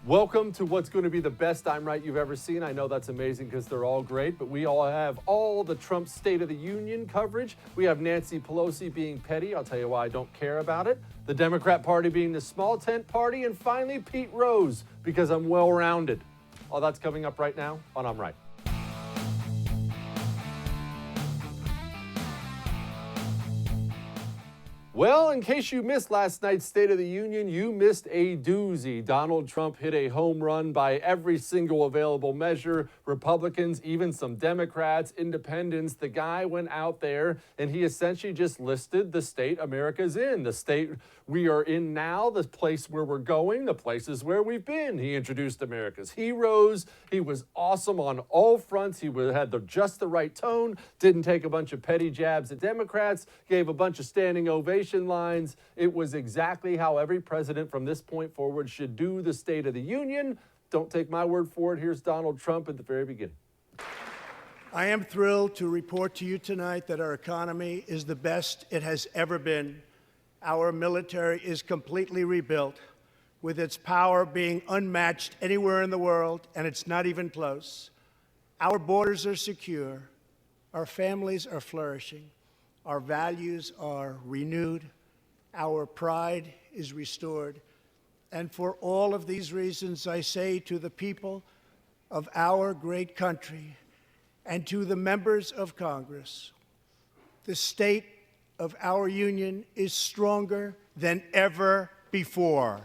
Welcome to what's going to be the best I'm Right you've ever seen. I know that's amazing because they're all great, but we all have all the Trump State of the Union coverage. We have Nancy Pelosi being petty. I'll tell you why I don't care about it. The Democrat Party being the small tent party. And finally, Pete Rose, because I'm well-rounded. All that's coming up right now on I'm Right. Well, in case you missed last night's State of the Union, you missed a doozy. Donald Trump hit a home run by every single available measure. Republicans, even some Democrats, independents. The guy went out there and he essentially just listed the state America's in, the state we are in now, the place where we're going, the places where we've been. He introduced America's heroes. He was awesome on all fronts. He had just the right tone, didn't take a bunch of petty jabs at Democrats, gave a bunch of standing ovations lines. It was exactly how every president from this point forward should do the State of the Union. Don't take my word for it. Here's Donald Trump at the very beginning. I am thrilled to report to you tonight that our economy is the best it has ever been. Our military is completely rebuilt, with its power being unmatched anywhere in the world, and it's not even close. Our borders are secure. Our families are flourishing. Our values are renewed. Our pride is restored. And for all of these reasons, I say to the people of our great country and to the members of Congress, the state of our union is stronger than ever before.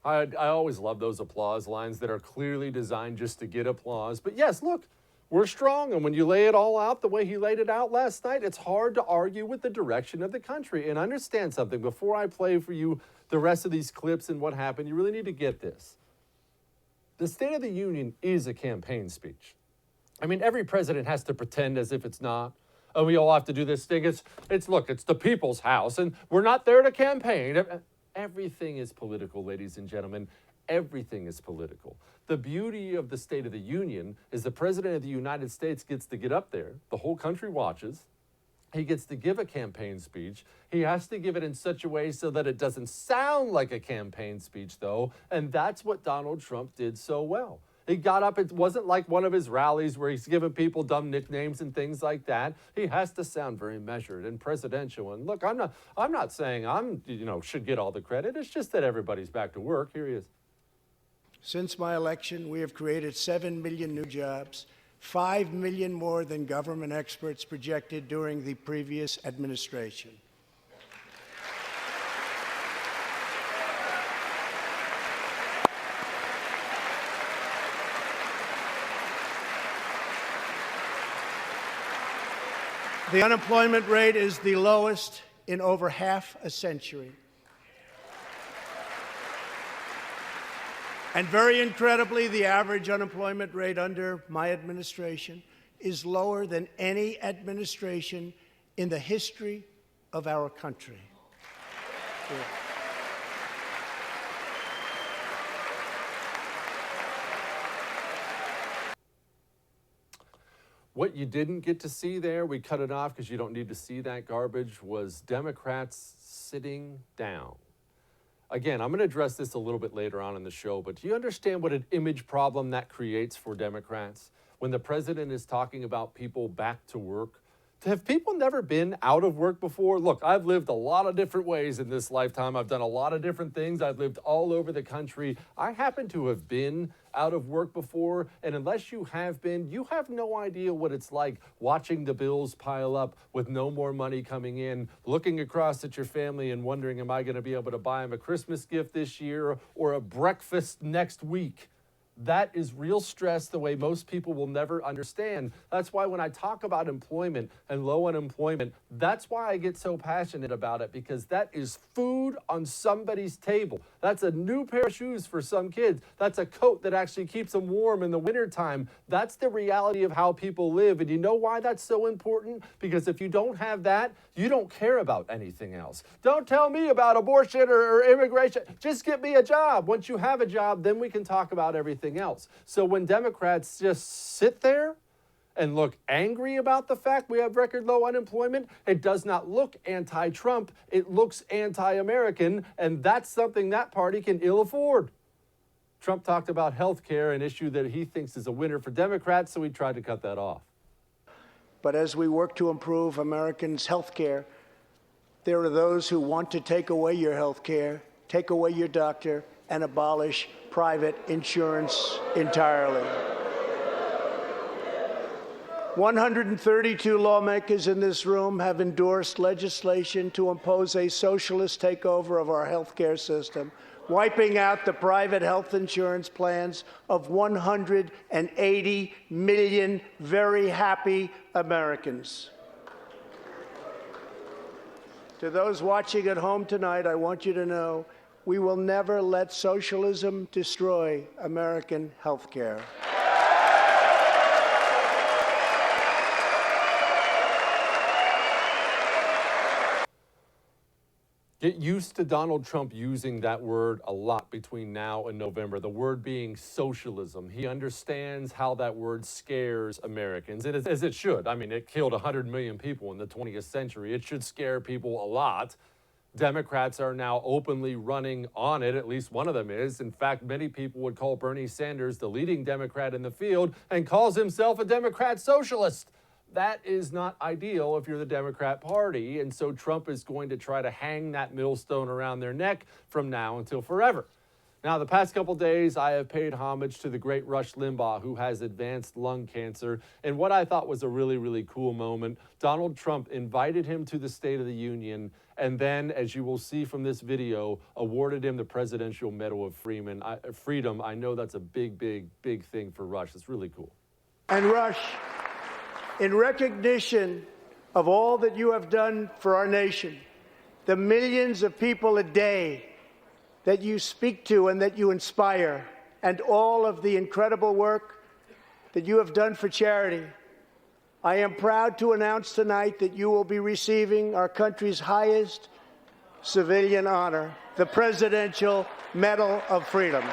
I always love those applause lines that are clearly designed just to get applause. But yes, look, we're strong, and when you lay it all out the way he laid it out last night, it's hard to argue with the direction of the country. And understand something, before I play for you the rest of these clips and what happened, you really need to get this. The State of the Union is a campaign speech. I mean, every president has to pretend as if it's not. And we all have to do this thing. It's the people's house, and we're not there to campaign. Everything is political, ladies and gentlemen. Everything is political. The beauty of the State of the Union is the President of the United States gets to get up there. The whole country watches. He gets to give a campaign speech. He has to give it in such a way so that it doesn't sound like a campaign speech, though. And that's what Donald Trump did so well. He got up. It wasn't like one of his rallies where he's giving people dumb nicknames and things like that. He has to sound very measured and presidential. And look, I'm not saying should get all the credit. It's just that everybody's back to work. Here he is. Since my election, we have created 7 million new jobs, 5 million more than government experts projected during the previous administration. The unemployment rate is the lowest in over half a century. And very incredibly, the average unemployment rate under my administration is lower than any administration in the history of our country. Yeah. What you didn't get to see there, we cut it off because you don't need to see that garbage, was Democrats sitting down. Again, I'm going to address this a little bit later on in the show, but do you understand what an image problem that creates for Democrats? When the president is talking about people back to work, have people never been out of work before? Look, I've lived a lot of different ways in this lifetime. I've done a lot of different things. I've lived all over the country. I happen to have been out of work before, and unless you have been, you have no idea what it's like watching the bills pile up with no more money coming in, looking across at your family and wondering, am I going to be able to buy them a Christmas gift this year or a breakfast next week? That is real stress the way most people will never understand. That's why when I talk about employment and low unemployment, that's why I get so passionate about it, because that is food on somebody's table. That's a new pair of shoes for some kids. That's a coat that actually keeps them warm in the wintertime. That's the reality of how people live. And you know why that's so important? Because if you don't have that, you don't care about anything else. Don't tell me about abortion or immigration. Just get me a job. Once you have a job, then we can talk about everything else. So when Democrats just sit there and look angry about the fact we have record low unemployment, it does not look anti-Trump. It looks anti-American, and that's something that party can ill afford. Trump talked about health care, an issue that he thinks is a winner for Democrats, so he tried to cut that off. But as we work to improve Americans' health care, there are those who want to take away your health care, take away your doctor, and abolish private insurance entirely. 132 lawmakers in this room have endorsed legislation to impose a socialist takeover of our health care system, wiping out the private health insurance plans of 180 million very happy Americans. To those watching at home tonight, I want you to know we will never let socialism destroy American health care. Get used to Donald Trump using that word a lot between now and November, the word being socialism. He understands how that word scares Americans, and as it should. I mean, it killed 100 million people in the 20th century. It should scare people a lot. Democrats are now openly running on it, at least one of them is. In fact, many people would call Bernie Sanders the leading Democrat in the field and calls himself a Democrat socialist. That is not ideal if you're the Democrat Party, and so Trump is going to try to hang that millstone around their neck from now until forever. Now, the past couple days, I have paid homage to the great Rush Limbaugh, who has advanced lung cancer, and what I thought was a really, really cool moment, Donald Trump invited him to the State of the Union, and then, as you will see from this video, awarded him the Presidential Medal of Freedom. I know that's a big, big, big thing for Rush. It's really cool. And Rush, in recognition of all that you have done for our nation, the millions of people a day that you speak to and that you inspire, and all of the incredible work that you have done for charity, I am proud to announce tonight that you will be receiving our country's highest civilian honor, the Presidential Medal of Freedom.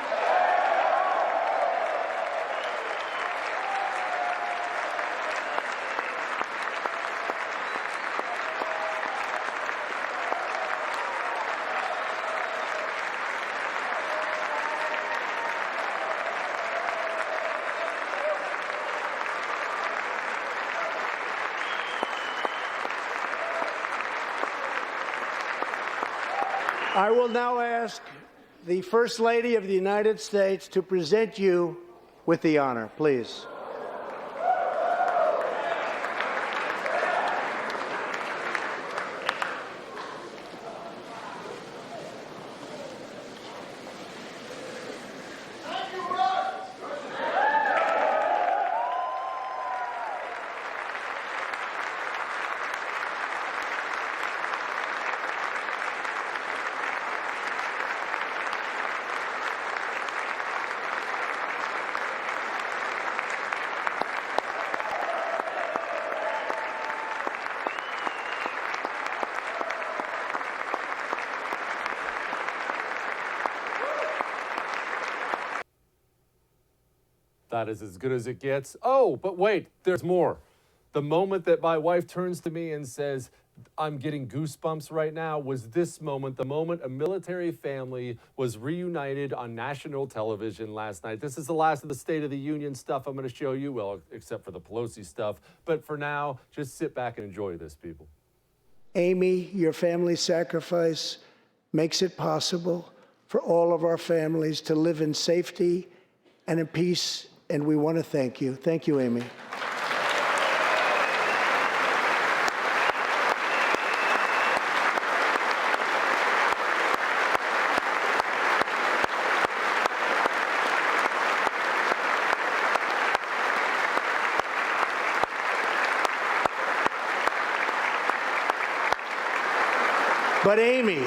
I will now ask the First Lady of the United States to present you with the honor, please. That is as good as it gets. Oh, but wait, there's more. The moment that my wife turns to me and says, I'm getting goosebumps right now, was this moment, the moment a military family was reunited on national television last night. This is the last of the State of the Union stuff I'm going to show you, well, except for the Pelosi stuff. But for now, just sit back and enjoy this, people. Amy, your family's sacrifice makes it possible for all of our families to live in safety and in peace, and we want to thank you. Thank you, Amy. But Amy,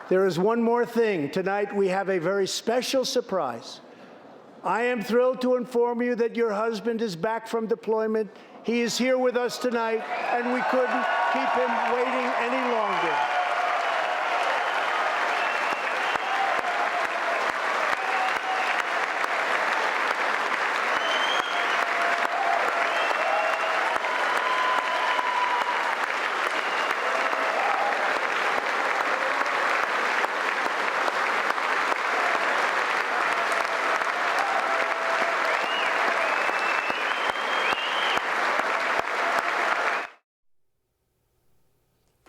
there is one more thing. Tonight we have a very special surprise. I am thrilled to inform you that your husband is back from deployment. He is here with us tonight, and we couldn't keep him waiting any longer.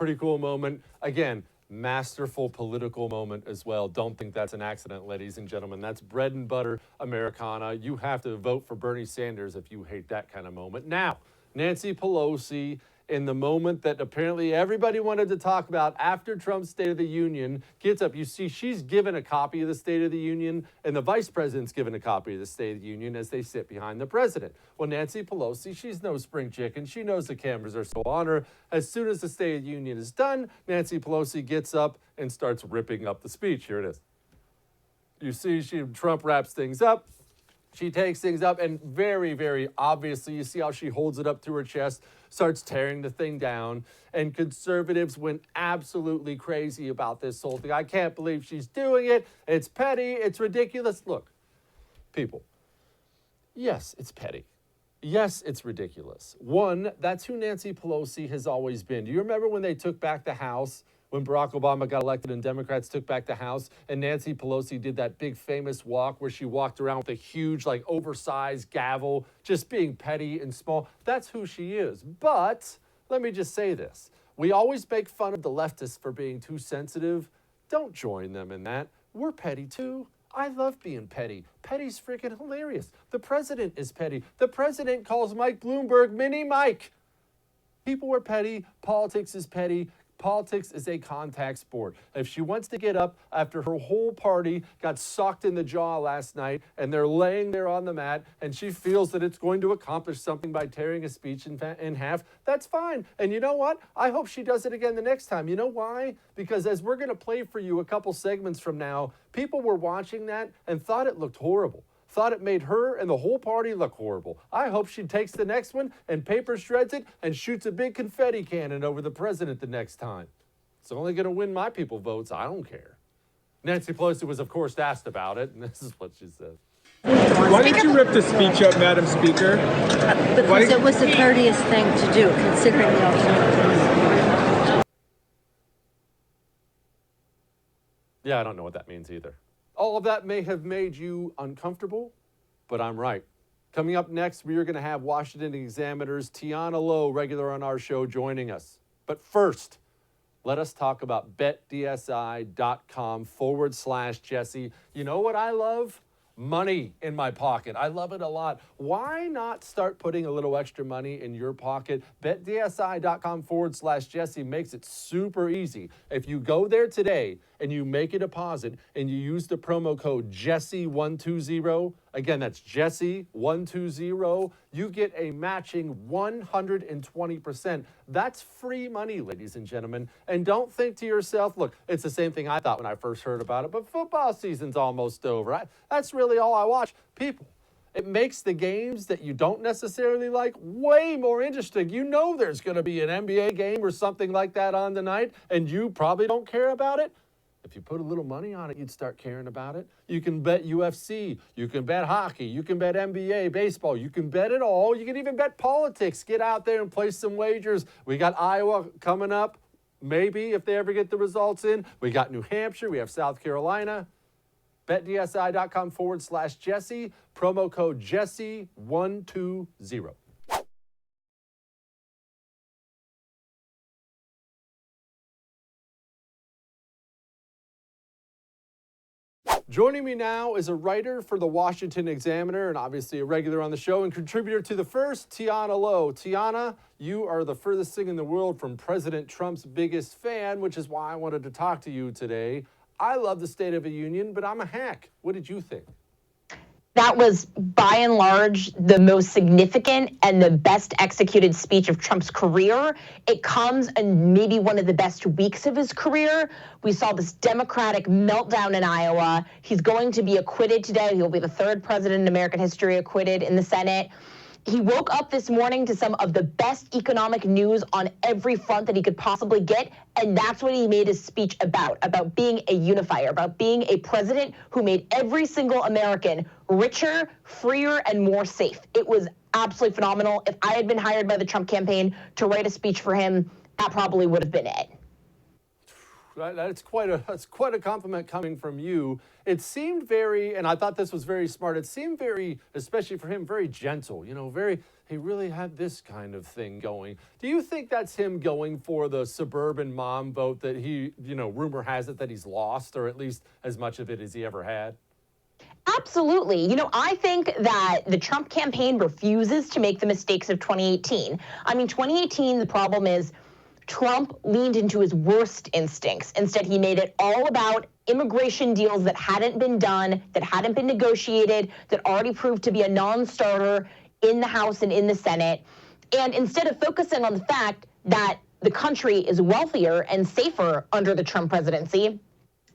pretty cool moment. Again, masterful political moment as well. Don't think that's an accident, ladies and gentlemen. That's bread and butter Americana. You have to vote for Bernie Sanders if you hate that kind of moment. Now, Nancy Pelosi, in the moment that apparently everybody wanted to talk about after Trump's State of the Union, gets up. You see, she's given a copy of the State of the Union, and the vice president's given a copy of the State of the Union as they sit behind the president. Well, Nancy Pelosi, she's no spring chicken. She knows the cameras are so on her. As soon as the State of the Union is done, Nancy Pelosi gets up and starts ripping up the speech. Here it is. You see, Trump wraps things up. She takes things up, and very, very obviously, you see how she holds it up to her chest, starts tearing the thing down, and conservatives went absolutely crazy about this whole thing. I can't believe she's doing it. It's petty. It's ridiculous. Look, people, yes, it's petty. Yes, it's ridiculous. One, that's who Nancy Pelosi has always been. Do you remember when they took back the House? When Barack Obama got elected and Democrats took back the House, and Nancy Pelosi did that big famous walk where she walked around with a huge, like, oversized gavel, just being petty and small. That's who she is. But let me just say this. We always make fun of the leftists for being too sensitive. Don't join them in that. We're petty too. I love being petty. Petty's freaking hilarious. The president is petty. The president calls Mike Bloomberg Mini Mike. People are petty. Politics is petty. Politics is a contact sport. If she wants to get up after her whole party got socked in the jaw last night and they're laying there on the mat and she feels that it's going to accomplish something by tearing a speech in half, that's fine. And you know what? I hope she does it again the next time. You know why? Because as we're going to play for you a couple segments from now, people were watching that and thought it looked horrible. Thought it made her and the whole party look horrible. I hope she takes the next one and paper shreds it and shoots a big confetti cannon over the president the next time. It's only going to win my people votes. I don't care. Nancy Pelosi was, of course, asked about it, and this is what she said. Why did you rip the speech up, Madam Speaker? Because it was the courteous thing to do, considering the alternatives. Yeah, I don't know what that means either. All of that may have made you uncomfortable, but I'm right. Coming up next, we are going to have Washington Examiner's Tiana Lowe, regular on our show, joining us. But first, let us talk about betdsi.com/Jesse. You know what I love? Money in my pocket. I love it a lot. Why not start putting a little extra money in your pocket? betdsi.com/Jesse makes it super easy. If you go there today and you make a deposit and you use the promo code Jesse120, again, that's Jesse120, you get a matching 120%. That's free money, ladies and gentlemen. And don't think to yourself, look, it's the same thing I thought when I first heard about it, but football season's almost over. That's really all I watch. People, it makes the games that you don't necessarily like way more interesting. You know there's going to be an NBA game or something like that on tonight, and you probably don't care about it. If you put a little money on it, you'd start caring about it. You can bet UFC. You can bet hockey. You can bet NBA, baseball. You can bet it all. You can even bet politics. Get out there and place some wagers. We got Iowa coming up, maybe, if they ever get the results in. We got New Hampshire. We have South Carolina. betdsi.com/Jesse. Promo code Jesse120. Joining me now is a writer for the Washington Examiner and obviously a regular on the show and contributor to The First, Tiana Lowe. Tiana, you are the furthest thing in the world from President Trump's biggest fan, which is why I wanted to talk to you today. I love the State of the Union, but I'm a hack. What did you think? That was, by and large, the most significant and the best executed speech of Trump's career. It comes in maybe one of the best weeks of his career. We saw this Democratic meltdown in Iowa. He's going to be acquitted today. He'll be the third president in American history acquitted in the Senate. He woke up this morning to some of the best economic news on every front that he could possibly get, and that's what he made his speech about being a unifier, about being a president who made every single American richer, freer, and more safe. It was absolutely phenomenal. If I had been hired by the Trump campaign to write a speech for him, that probably would have been it. That's quite a compliment coming from you. It seemed very, and I thought this was very smart. It seemed very, especially for him, very gentle. You know, very he really had this kind of thing going. Do you think that's him going for the suburban mom vote that he, rumor has it that he's lost, or at least as much of it as he ever had? Absolutely. I think that the Trump campaign refuses to make the mistakes of 2018. 2018, the problem is Trump leaned into his worst instincts. Instead, he made it all about immigration deals that hadn't been done, that hadn't been negotiated, that already proved to be a non-starter in the House and in the Senate. And instead of focusing on the fact that the country is wealthier and safer under the Trump presidency,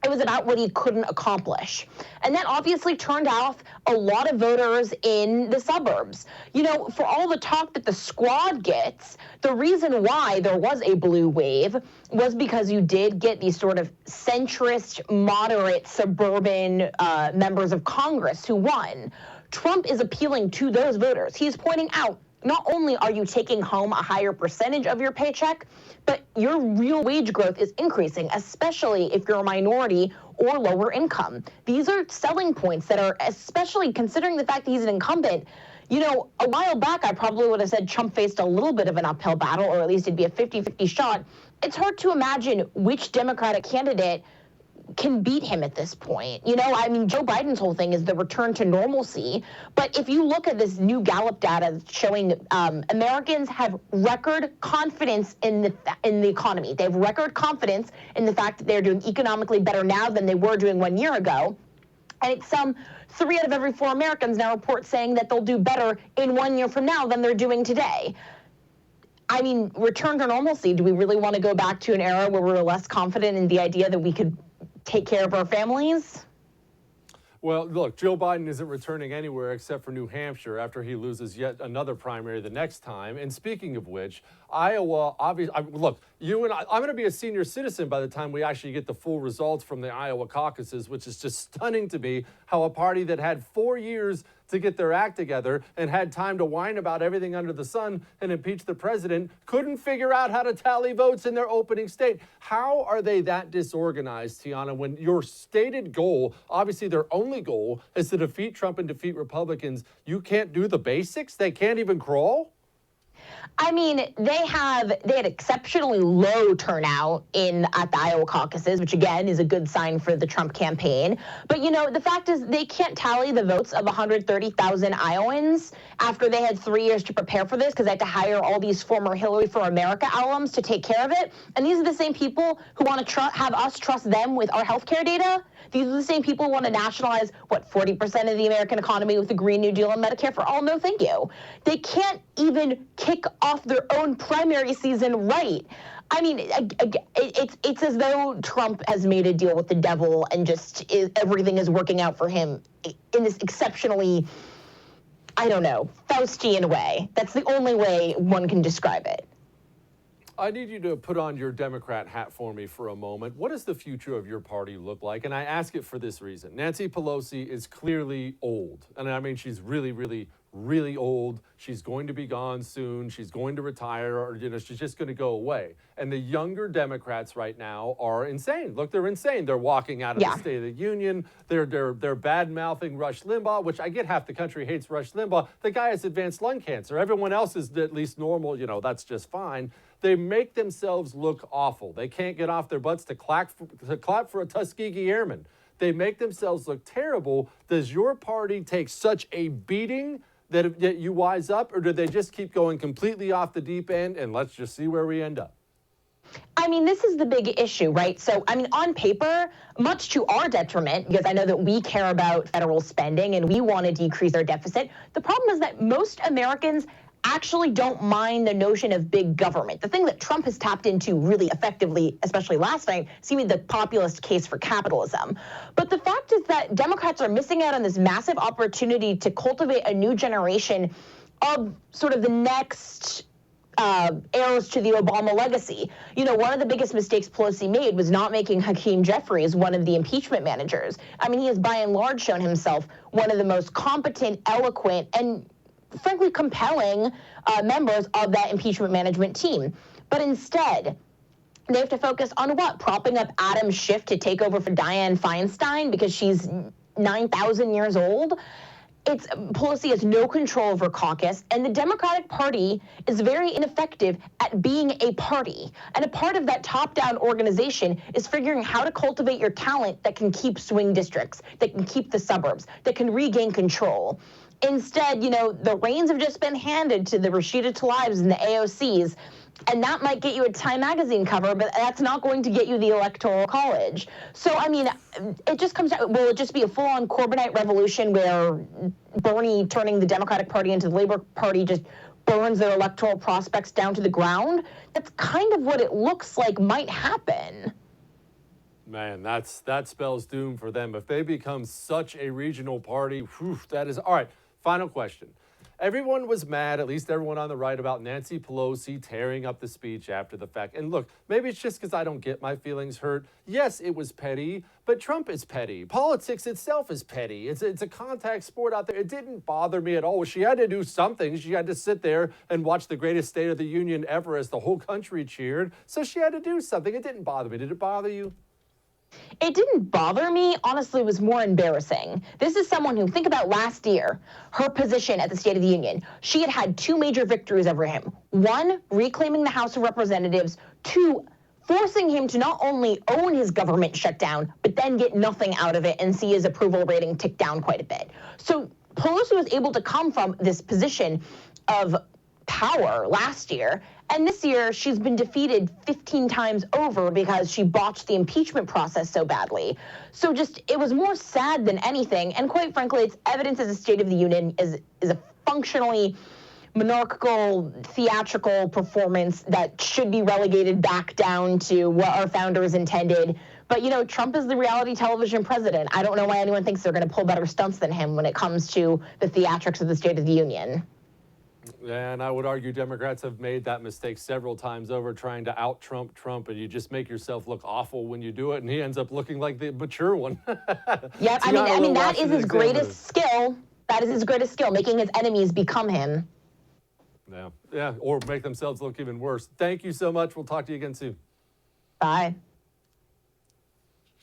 it was about what he couldn't accomplish. And that obviously turned off a lot of voters in the suburbs. For all the talk that the squad gets, the reason why there was a blue wave was because you did get these sort of centrist, moderate, suburban members of Congress who won. Trump is appealing to those voters. He's pointing out, not only are you taking home a higher percentage of your paycheck, but your real wage growth is increasing, especially if you're a minority or lower income. These are selling points that are, especially considering the fact that he's an incumbent. A while back, I probably would have said Trump faced a little bit of an uphill battle, or at least it'd be a 50-50 shot. It's hard to imagine which Democratic candidate can beat him at this point. Joe Biden's whole thing is the return to normalcy. But if you look at this new Gallup data showing Americans have record confidence in the economy. They have record confidence in the fact that they're doing economically better now than they were doing 1 year ago. And it's 3 out of every 4 Americans now report saying that they'll do better in 1 year from now than they're doing today. Return to normalcy. Do we really want to go back to an era where we're less confident in the idea that we could take care of our families? Well, look, Joe Biden isn't returning anywhere except for New Hampshire after he loses yet another primary the next time. And speaking of which, Iowa, obviously, look, you and I'm going to be a senior citizen by the time we actually get the full results from the Iowa caucuses, which is just stunning to me how a party that had 4 years to get their act together and had time to whine about everything under the sun and impeach the president couldn't figure out how to tally votes in their opening state. How are they that disorganized, Tiana, when your stated goal, obviously their only goal, is to defeat Trump and defeat Republicans? You can't do the basics? They can't even crawl? They had exceptionally low turnout at the Iowa caucuses, which again is a good sign for the Trump campaign. But the fact is they can't tally the votes of 130,000 Iowans after they had 3 years to prepare for this because they had to hire all these former Hillary for America alums to take care of it. And these are the same people who want to have us trust them with our healthcare data. These are the same people who want to nationalize, 40% of the American economy with the Green New Deal and Medicare for all? No, thank you. They can't even kick off their own primary season right. It's as though Trump has made a deal with the devil and everything is working out for him in this exceptionally, Faustian way. That's the only way one can describe it. I need you to put on your Democrat hat for me for a moment. What does the future of your party look like? And I ask it for this reason. Nancy Pelosi is clearly old. And she's really, really, really old. She's going to be gone soon. She's going to retire, or she's just going to go away. And the younger Democrats right now are insane. Look, they're insane. They're walking out of the State of the Union. They're bad-mouthing Rush Limbaugh, which I get half the country hates Rush Limbaugh. The guy has advanced lung cancer. Everyone else is at least normal. That's just fine. They make themselves look awful. They can't get off their butts to clap for a Tuskegee Airman. They make themselves look terrible. Does your party take such a beating that you wise up, or do they just keep going completely off the deep end and let's just see where we end up? This is the big issue, right? So, on paper, much to our detriment, because I know that we care about federal spending and we want to decrease our deficit, the problem is that most Americans actually don't mind the notion of big government. The thing that Trump has tapped into really effectively, especially last night, seemed the populist case for capitalism. But the fact is that Democrats are missing out on this massive opportunity to cultivate a new generation of sort of the next heirs to the Obama legacy. One of the biggest mistakes Pelosi made was not making Hakeem Jeffries one of the impeachment managers. He has by and large shown himself one of the most competent, eloquent, and frankly compelling members of that impeachment management team. But instead, they have to focus on what? Propping up Adam Schiff to take over for Dianne Feinstein because she's 9,000 years old? Pelosi has no control over caucus, and the Democratic Party is very ineffective at being a party. And a part of that top-down organization is figuring how to cultivate your talent that can keep swing districts, that can keep the suburbs, that can regain control. Instead, the reins have just been handed to the Rashida Tlaibs and the AOCs, and that might get you a Time magazine cover, but that's not going to get you the Electoral College. So, it just comes down, will it just be a full-on Corbynite revolution where Bernie turning the Democratic Party into the Labor Party just burns their electoral prospects down to the ground? That's kind of what it looks like might happen. Man, that spells doom for them. If they become such a regional party, that is... All right, final question. Everyone was mad, at least everyone on the right, about Nancy Pelosi tearing up the speech after the fact. And look, maybe it's just because I don't get my feelings hurt. Yes, it was petty, but Trump is petty. Politics itself is petty. It's a contact sport out there. It didn't bother me at all. She had to do something. She had to sit there and watch the greatest State of the Union ever as the whole country cheered. So she had to do something. It didn't bother me. Did it bother you? It didn't bother me. Honestly, it was more embarrassing. This is someone who, think about last year, her position at the State of the Union. She had two major victories over him. One, reclaiming the House of Representatives. Two, forcing him to not only own his government shutdown, but then get nothing out of it and see his approval rating tick down quite a bit. So Pelosi was able to come from this position of power last year, and this year she's been defeated 15 times over because she botched the impeachment process so badly. So it was more sad than anything, and quite frankly, it's evidence as a State of the Union is a functionally monarchical, theatrical performance that should be relegated back down to what our founders intended. But, Trump is the reality television president. I don't know why anyone thinks they're going to pull better stunts than him when it comes to the theatrics of the State of the Union. And I would argue Democrats have made that mistake several times over, trying to out-Trump Trump, and you just make yourself look awful when you do it, and he ends up looking like the mature one. Yeah, that is his greatest skill. That is his greatest skill, making his enemies become him. Yeah, or make themselves look even worse. Thank you so much. We'll talk to you again soon. Bye.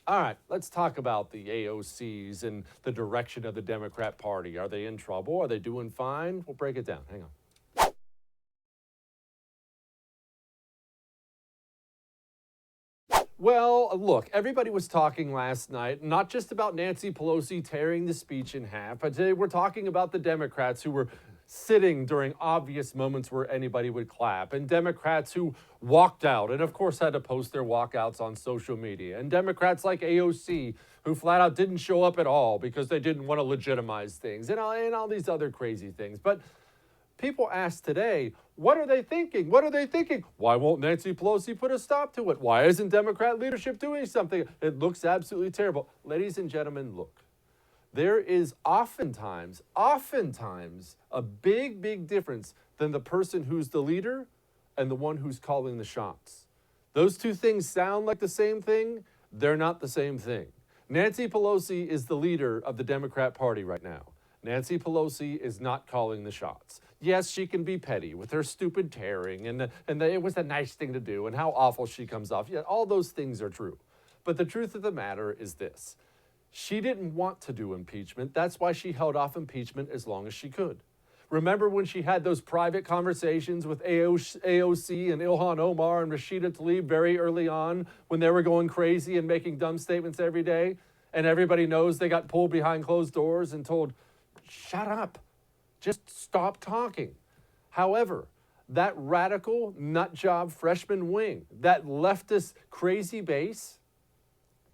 All right, let's talk about the AOCs and the direction of the Democrat Party. Are they in trouble? Are they doing fine? We'll break it down. Hang on. Well, look, everybody was talking last night, not just about Nancy Pelosi tearing the speech in half, but today we're talking about the Democrats who were sitting during obvious moments where anybody would clap, and Democrats who walked out and, of course, had to post their walkouts on social media, and Democrats like AOC who flat out didn't show up at all because they didn't want to legitimize things, and all these other crazy things. But people asked today, what are they thinking? What are they thinking? Why won't Nancy Pelosi put a stop to it? Why isn't Democrat leadership doing something? It looks absolutely terrible. Ladies and gentlemen, look. There is oftentimes a big difference than the person who's the leader and the one who's calling the shots. Those two things sound like the same thing. They're not the same thing. Nancy Pelosi is the leader of the Democrat Party right now. Nancy Pelosi is not calling the shots. Yes, she can be petty with her stupid tearing and it was a nice thing to do and how awful she comes off. Yeah, all those things are true. But the truth of the matter is this. She didn't want to do impeachment. That's why she held off impeachment as long as she could. Remember when she had those private conversations with AOC and Ilhan Omar and Rashida Tlaib very early on when they were going crazy and making dumb statements every day? And everybody knows they got pulled behind closed doors and told, shut up, just stop talking. However, that radical nutjob freshman wing, that leftist crazy base,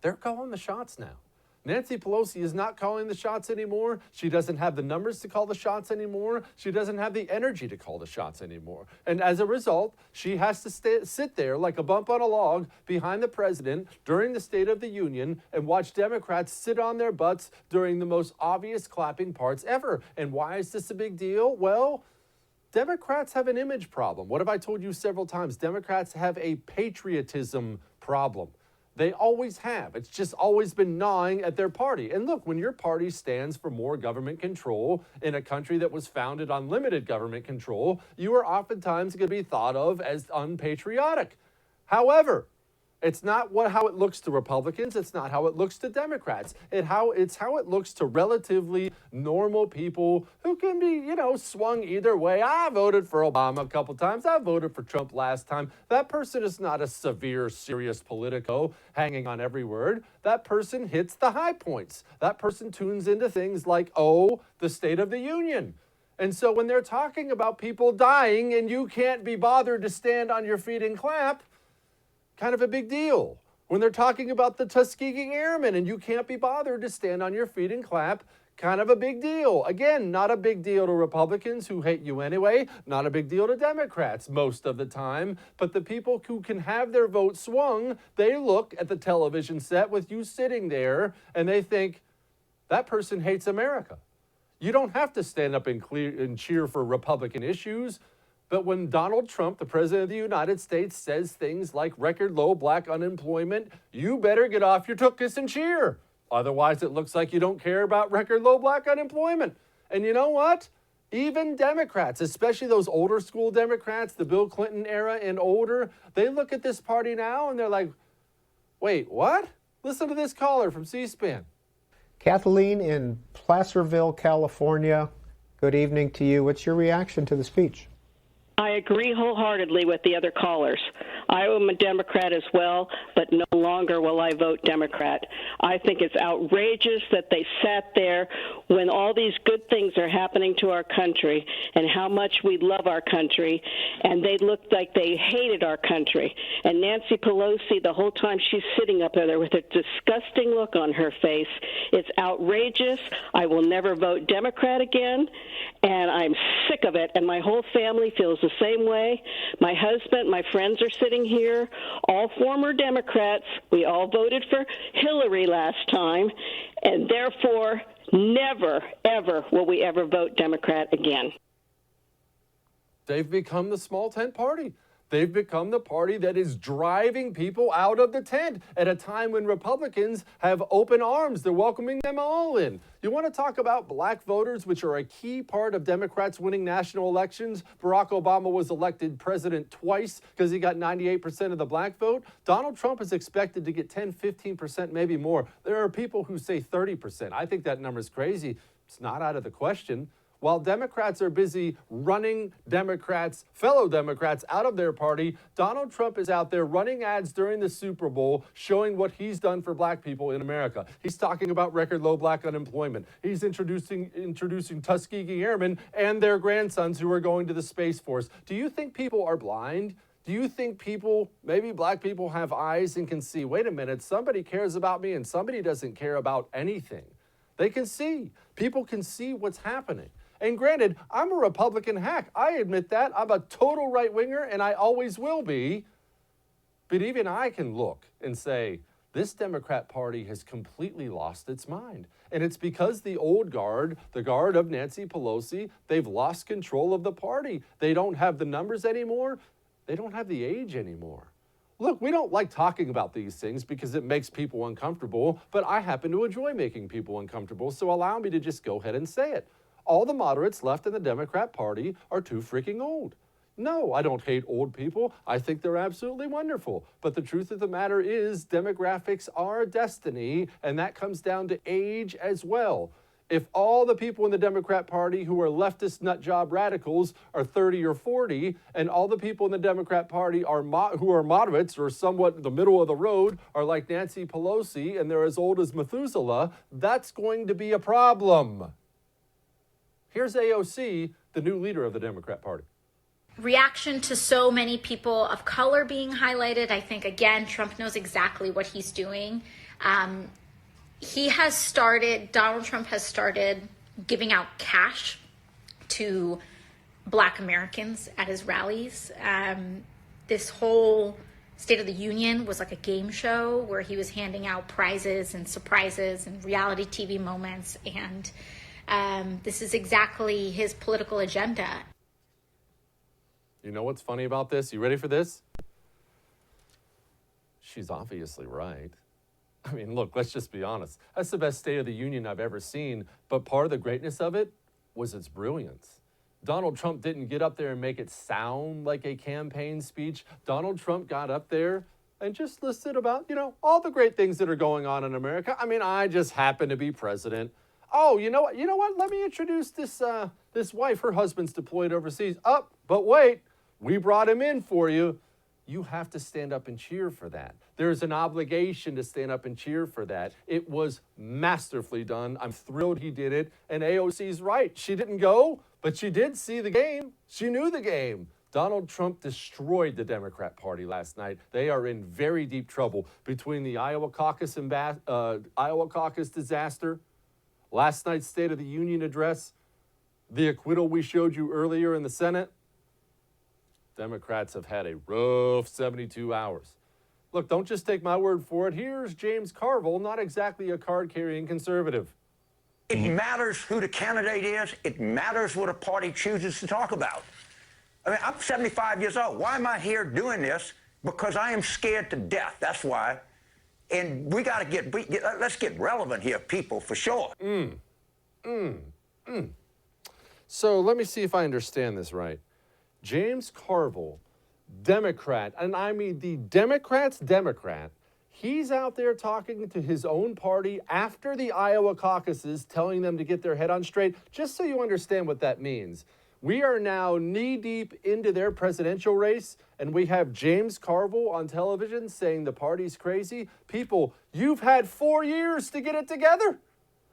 they're calling the shots now. Nancy Pelosi is not calling the shots anymore. She doesn't have the numbers to call the shots anymore. She doesn't have the energy to call the shots anymore. And as a result, she has to sit there like a bump on a log behind the president during the State of the Union and watch Democrats sit on their butts during the most obvious clapping parts ever. And why is this a big deal? Well, Democrats have an image problem. What have I told you several times? Democrats have a patriotism problem. They always have. It's just always been gnawing at their party. And look, when your party stands for more government control in a country that was founded on limited government control, you are oftentimes going to be thought of as unpatriotic. However, It's not how it looks to Republicans. It's not how it looks to Democrats. It's how it looks to relatively normal people who can be, swung either way. I voted for Obama a couple times. I voted for Trump last time. That person is not a severe, serious politico hanging on every word. That person hits the high points. That person tunes into things like, oh, the State of the Union. And so when they're talking about people dying and you can't be bothered to stand on your feet and clap, kind of a big deal. When they're talking about the Tuskegee Airmen and you can't be bothered to stand on your feet and clap, kind of a big deal. Again, not a big deal to Republicans who hate you anyway, not a big deal to Democrats most of the time, but the people who can have their vote swung, they look at the television set with you sitting there and they think, that person hates America. You don't have to stand up and cheer for Republican issues. But when Donald Trump, the president of the United States, says things like record low black unemployment, you better get off your tuchus and cheer. Otherwise, it looks like you don't care about record low black unemployment. And you know what? Even Democrats, especially those older school Democrats, the Bill Clinton era and older, they look at this party now and they're like, wait, what? Listen to this caller from C-SPAN. Kathleen in Placerville, California. Good evening to you. What's your reaction to the speech? I agree wholeheartedly with the other callers. I am a Democrat as well, but no longer will I vote Democrat. I think it's outrageous that they sat there when all these good things are happening to our country and how much we love our country, and they looked like they hated our country. And Nancy Pelosi, the whole time she's sitting up there with a disgusting look on her face, it's outrageous. I will never vote Democrat again, and I'm sick of it, and my whole family feels the same way. My husband, my friends are sitting here, all former Democrats. We all voted for Hillary last time, and therefore never, ever will we ever vote Democrat again. They've become the small tent party. They've become the party that is driving people out of the tent at a time when Republicans have open arms. They're welcoming them all in. You want to talk about black voters, which are a key part of Democrats winning national elections? Barack Obama was elected president twice because he got 98% of the black vote. Donald Trump is expected to get 10, 15%, maybe more. There are people who say 30%. I think that number is crazy. It's not out of the question. While Democrats are busy running Democrats, fellow Democrats, out of their party, Donald Trump is out there running ads during the Super Bowl showing what he's done for black people in America. He's talking about record low black unemployment. He's introducing Tuskegee Airmen and their grandsons who are going to the Space Force. Do you think people are blind? Do you think people, maybe black people, have eyes and can see, wait a minute, somebody cares about me and somebody doesn't care about anything? They can see. People can see what's happening. And granted, I'm a Republican hack. I admit that. I'm a total right-winger, and I always will be. But even I can look and say, this Democrat Party has completely lost its mind. And it's because the old guard, the guard of Nancy Pelosi, they've lost control of the party. They don't have the numbers anymore. They don't have the age anymore. Look, we don't like talking about these things because it makes people uncomfortable, but I happen to enjoy making people uncomfortable, so allow me to just go ahead and say it. All the moderates left in the Democrat Party are too freaking old. No, I don't hate old people. I think they're absolutely wonderful. But the truth of the matter is demographics are destiny, and that comes down to age as well. If all the people in the Democrat Party who are leftist nutjob radicals are 30 or 40, and all the people in the Democrat Party are who are moderates or somewhat the middle of the road are like Nancy Pelosi and they're as old as Methuselah, that's going to be a problem. Here's AOC, the new leader of the Democrat Party. Reaction to so many people of color being highlighted. I think, again, Trump knows exactly what he's doing. Donald Trump has started giving out cash to Black Americans at his rallies. This whole State of the Union was like a game show where he was handing out prizes and surprises and reality TV moments. And this is exactly his political agenda. You know what's funny about this? You ready for this? She's obviously right. I mean, look, let's just be honest. That's the best State of the Union I've ever seen, but part of the greatness of it was its brilliance. Donald Trump didn't get up there and make it sound like a campaign speech. Donald Trump got up there and just listed about, all the great things that are going on in America. I mean, I just happen to be president. Oh, you know what? You know what? Let me introduce this wife. Her husband's deployed overseas. Oh, but wait, we brought him in for you. You have to stand up and cheer for that. There's an obligation to stand up and cheer for that. It was masterfully done. I'm thrilled he did it. And AOC's right. She didn't go, but she did see the game. She knew the game. Donald Trump destroyed the Democrat Party last night. They are in very deep trouble between the Iowa caucus disaster, last night's State of the Union address, the acquittal we showed you earlier in the Senate. Democrats have had a rough 72 hours. Look, don't just take my word for it. Here's James Carville, not exactly a card-carrying conservative. It matters who the candidate is. It matters what a party chooses to talk about. I mean, I'm 75 years old. Why am I here doing this? Because I am scared to death. That's why. And we got to let's get relevant here, people, for sure. So let me see if I understand this right. James Carville, Democrat, and I mean the Democrat's Democrat, he's out there talking to his own party after the Iowa caucuses, telling them to get their head on straight. Just so you understand what that means, we are now knee-deep into their presidential race, and we have James Carville on television saying the party's crazy. People, you've had 4 years to get it together.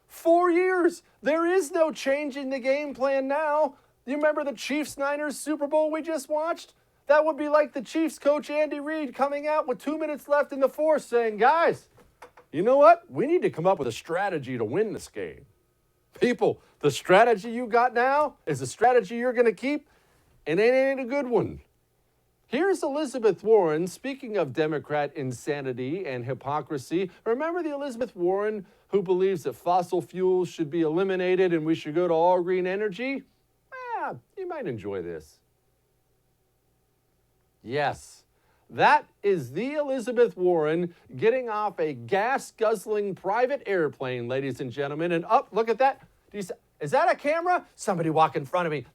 4 years. There is no change in the game plan now. You remember the Chiefs-Niners Super Bowl we just watched? That would be like the Chiefs coach Andy Reid coming out with 2 minutes left in the fourth saying, guys, you know what? We need to come up with a strategy to win this game. People, the strategy you got now is a strategy you're going to keep, and it ain't a good one. Here's Elizabeth Warren, speaking of Democrat insanity and hypocrisy. Remember the Elizabeth Warren who believes that fossil fuels should be eliminated and we should go to all green energy? You might enjoy this. Yes, that is the Elizabeth Warren getting off a gas-guzzling private airplane, ladies and gentlemen. And look at that. Is that a camera? Somebody walk in front of me.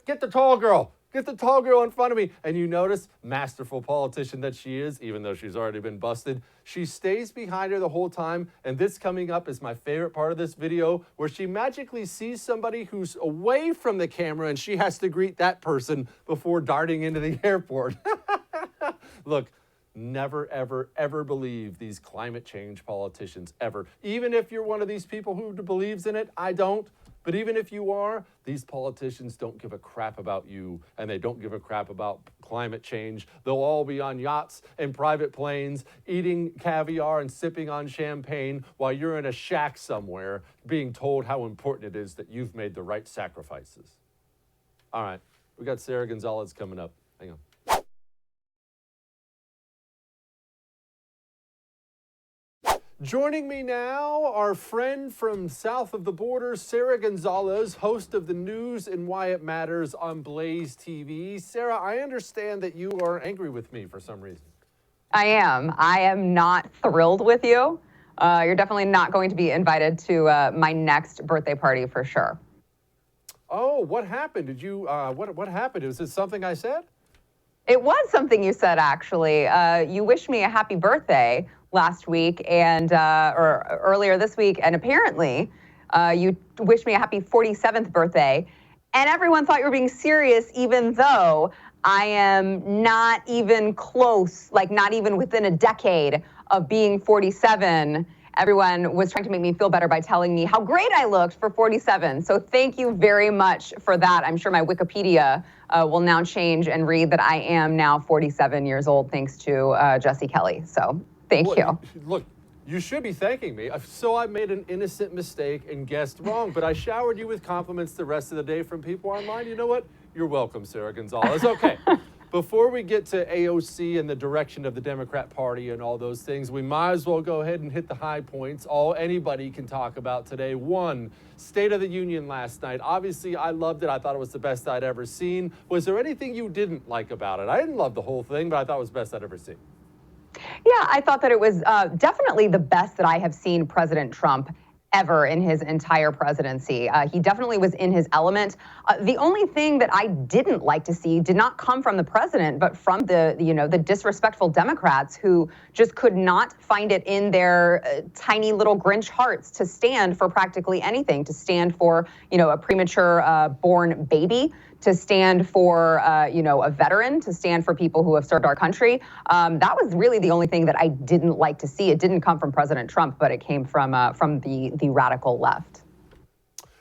Get the tall girl. Get the tall girl in front of me. And you notice, masterful politician that she is, even though she's already been busted, she stays behind her the whole time. And this coming up is my favorite part of this video, where she magically sees somebody who's away from the camera and she has to greet that person before darting into the airport. Look, never, ever, ever believe these climate change politicians, ever. Even if you're one of these people who believes in it, I don't. But even if you are, these politicians don't give a crap about you, and they don't give a crap about climate change. They'll all be on yachts and private planes, eating caviar and sipping on champagne while you're in a shack somewhere being told how important it is that you've made the right sacrifices. All right, we got Sarah Gonzalez coming up. Hang on. Joining me now, our friend from south of the border, Sarah Gonzalez, host of the news and Why It Matters on Blaze TV. Sarah, I understand that you are angry with me for some reason. I am. I am not thrilled with you. You're definitely not going to be invited to my next birthday party for sure. Oh, what happened? Did you, what happened? Was it something I said? It was something you said, actually. You wished me a happy birthday last week or earlier this week, and apparently you wished me a happy 47th birthday, and everyone thought you were being serious, even though I am not even close, like not even within a decade of being 47. Everyone was trying to make me feel better by telling me how great I looked for 47. So thank you very much for that. I'm sure my Wikipedia will now change and read that I am now 47 years old, thanks to Jesse Kelly. So thank you. Look, you should be thanking me. So I made an innocent mistake and guessed wrong, but I showered you with compliments the rest of the day from people online. You know what? You're welcome, Sarah Gonzalez. Okay. Before we get to AOC and the direction of the Democrat Party and all those things, we might as well go ahead and hit the high points, all anybody can talk about today. One, State of the Union last night. Obviously, I loved it. I thought it was the best I'd ever seen. Was there anything you didn't like about it? I didn't love the whole thing, but I thought it was the best I'd ever seen. Yeah, I thought that it was definitely the best that I have seen President Trump ever in his entire presidency. He definitely was in his element. The only thing that I didn't like to see did not come from the president, but from the disrespectful Democrats who just could not find it in their tiny little Grinch hearts to stand for practically anything, to stand for, a premature born baby, to stand for, a veteran, to stand for people who have served our country. That was really the only thing that I didn't like to see. It didn't come from President Trump, but it came from the radical left.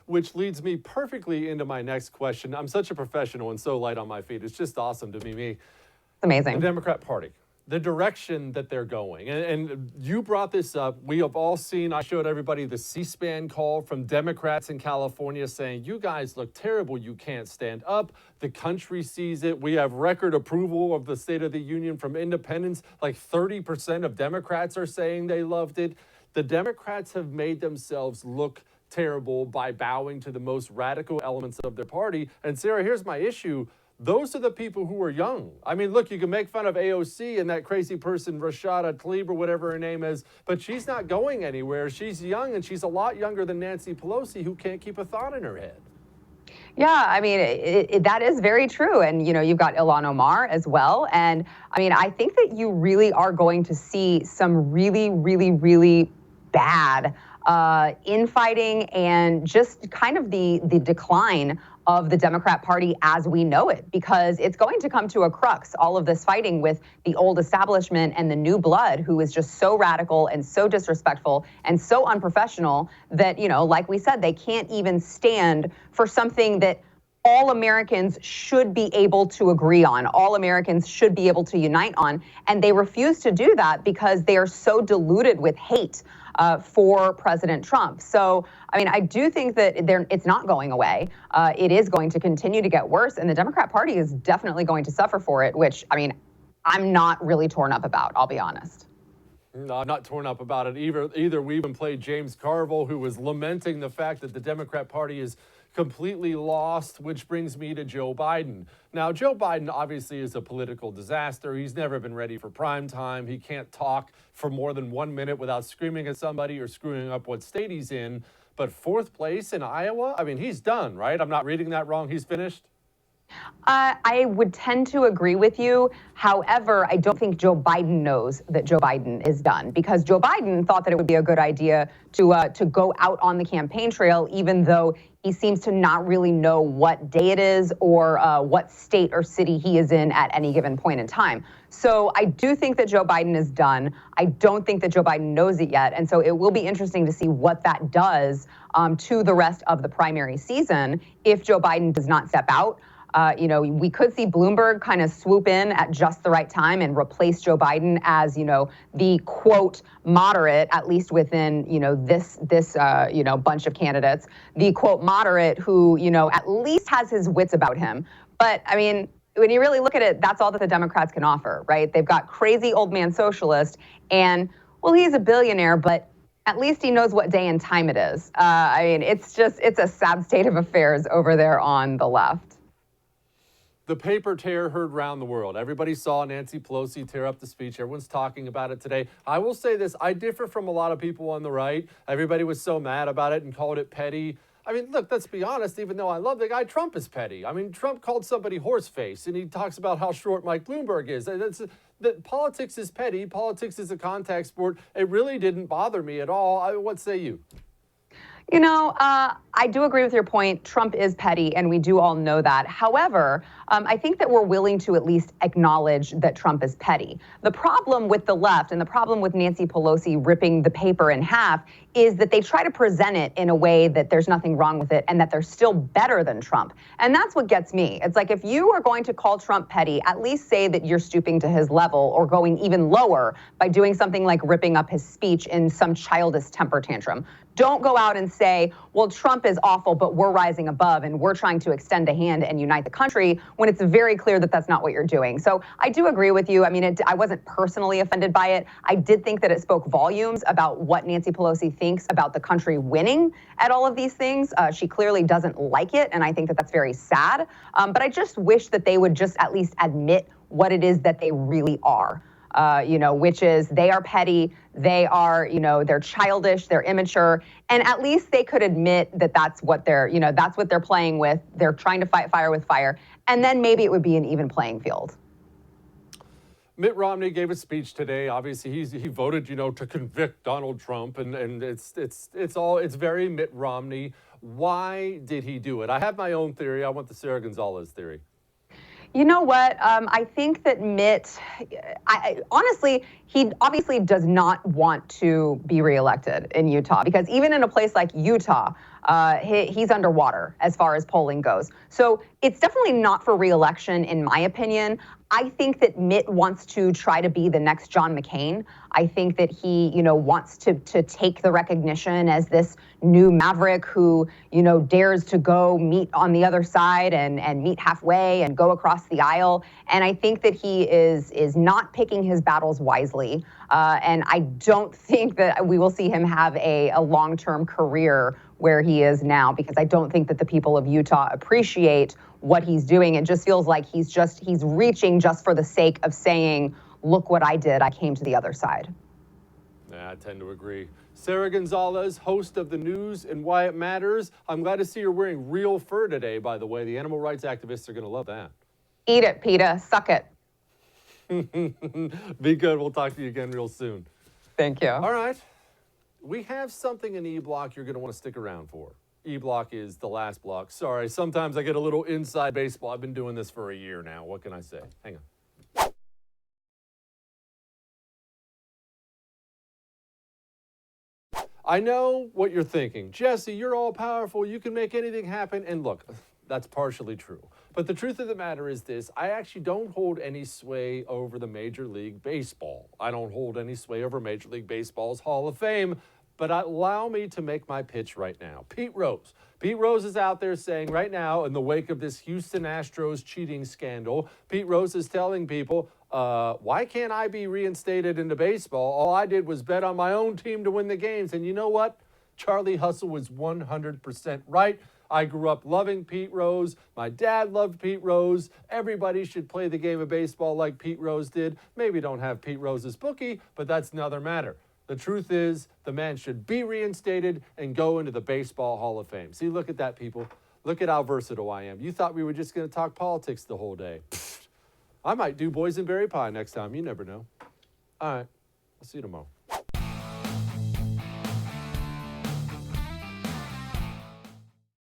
Which leads me perfectly into my next question. I'm such a professional and so light on my feet. It's just awesome to be me. It's amazing. The Democrat Party, the direction that they're going. And you brought this up. We have all seen, I showed everybody the C-SPAN call from Democrats in California saying, you guys look terrible. You can't stand up. The country sees it. We have record approval of the State of the Union from independents. Like 30% of Democrats are saying they loved it. The Democrats have made themselves look terrible by bowing to the most radical elements of their party. And Sarah, here's my issue. Those are the people who are young. I mean, look, you can make fun of AOC and that crazy person, Rashida Tlaib or whatever her name is, but she's not going anywhere. She's young, and she's a lot younger than Nancy Pelosi, who can't keep a thought in her head. Yeah, I mean, that is very true. And, you've got Ilhan Omar as well. And I mean, I think that you really are going to see some really, really, really bad infighting and just kind of the decline of the Democrat Party as we know it, because it's going to come to a crux, all of this fighting with the old establishment and the new blood who is just so radical and so disrespectful and so unprofessional that, like we said, they can't even stand for something that all Americans should be able to agree on. All Americans should be able to unite on. And they refuse to do that because they are so diluted with hate for President Trump. So, I mean, I do think that it's not going away. It is going to continue to get worse. And the Democrat Party is definitely going to suffer for it, which, I mean, I'm not really torn up about, I'll be honest. No, I'm not torn up about it either. We even played James Carville, who was lamenting the fact that the Democrat Party is completely lost, which brings me to Joe Biden. Now, Joe Biden obviously is a political disaster. He's never been ready for prime time. He can't talk for more than 1 minute without screaming at somebody or screwing up what state he's in. But fourth place in Iowa? I mean, he's done, right? I'm not reading that wrong. He's finished? I would tend to agree with you. However, I don't think Joe Biden knows that Joe Biden is done, because Joe Biden thought that it would be a good idea to go out on the campaign trail, even though he seems to not really know what day it is or what state or city he is in at any given point in time. So I do think that Joe Biden is done. I don't think that Joe Biden knows it yet. And so it will be interesting to see what that does to the rest of the primary season if Joe Biden does not step out. We could see Bloomberg kind of swoop in at just the right time and replace Joe Biden as, the quote moderate, at least within, this bunch of candidates, the quote moderate who, at least has his wits about him. But I mean, when you really look at it, that's all that the Democrats can offer, right? They've got crazy old man socialist and, well, he's a billionaire, but at least he knows what day and time it is. I mean, it's a sad state of affairs over there on the left. The paper tear heard round the world. Everybody saw Nancy Pelosi tear up the speech. Everyone's talking about it today. I will say this, I differ from a lot of people on the right. Everybody was so mad about it and called it petty. I mean, look, let's be honest, even though I love the guy, Trump is petty. I mean, Trump called somebody horseface, and he talks about how short Mike Bloomberg is. That politics is petty. Politics is a contact sport. It really didn't bother me at all. What say you? I do agree with your point. Trump is petty, and we do all know that. However, I think that we're willing to at least acknowledge that Trump is petty. The problem with the left and the problem with Nancy Pelosi ripping the paper in half is that they try to present it in a way that there's nothing wrong with it and that they're still better than Trump. And that's what gets me. It's like, if you are going to call Trump petty, at least say that you're stooping to his level or going even lower by doing something like ripping up his speech in some childish temper tantrum. Don't go out and say, well, Trump is awful, but we're rising above and we're trying to extend a hand and unite the country, when it's very clear that that's not what you're doing. So I do agree with you. I mean, I wasn't personally offended by it. I did think that it spoke volumes about what Nancy Pelosi thinks about the country winning at all of these things. She clearly doesn't like it, and I think that that's very sad. But I just wish that they would just at least admit what it is that they really are. which is they are petty, they are, they're childish, they're immature, and at least they could admit that that's what they're playing with. They're trying to fight fire with fire, and then maybe it would be an even playing field. Mitt Romney gave a speech today. Obviously, he voted, to convict Donald Trump, and it's very Mitt Romney. Why did he do it? I have my own theory. I want the Sarah Gonzalez theory. You know what? I think that Mitt, honestly, he obviously does not want to be reelected in Utah, because even in a place like Utah, he's underwater as far as polling goes. So it's definitely not for reelection, in my opinion. I think that Mitt wants to try to be the next John McCain. I think that he, wants to take the recognition as this new maverick who, dares to go meet on the other side and meet halfway and go across the aisle. And I think that he is not picking his battles wisely. And I don't think that we will see him have a long-term career where he is now, because I don't think that the people of Utah appreciate what he's doing. It just feels like he's reaching just for the sake of saying, look what I did, I came to the other side. Yeah, I tend to agree. Sarah Gonzalez, host of the news and Why It Matters. I'm glad to see you're wearing real fur today, by the way. The animal rights activists are going to love that. Eat it, PETA. Suck it. Be good. We'll talk to you again real soon. Thank you. All right. We have something in E-Block you're going to want to stick around for. E-Block is the last block. Sorry, sometimes I get a little inside baseball. I've been doing this for a year now. What can I say? Hang on. I know what you're thinking. Jesse, you're all powerful. You can make anything happen. And look, that's partially true. But the truth of the matter is this. I actually don't hold any sway over the Major League Baseball. I don't hold any sway over Major League Baseball's Hall of Fame. But allow me to make my pitch right now. Pete Rose. Pete Rose is out there saying right now, in the wake of this Houston Astros cheating scandal, Pete Rose is telling people, why can't I be reinstated into baseball? All I did was bet on my own team to win the games. And you know what? Charlie Hustle was 100% right. I grew up loving Pete Rose. My dad loved Pete Rose. Everybody should play the game of baseball like Pete Rose did. Maybe don't have Pete Rose's bookie, but that's another matter. The truth is, the man should be reinstated and go into the Baseball Hall of Fame. See, look at that, people. Look at how versatile I am. You thought we were just going to talk politics the whole day. Pfft. I might do boysenberry pie next time. You never know. All right. I'll see you tomorrow.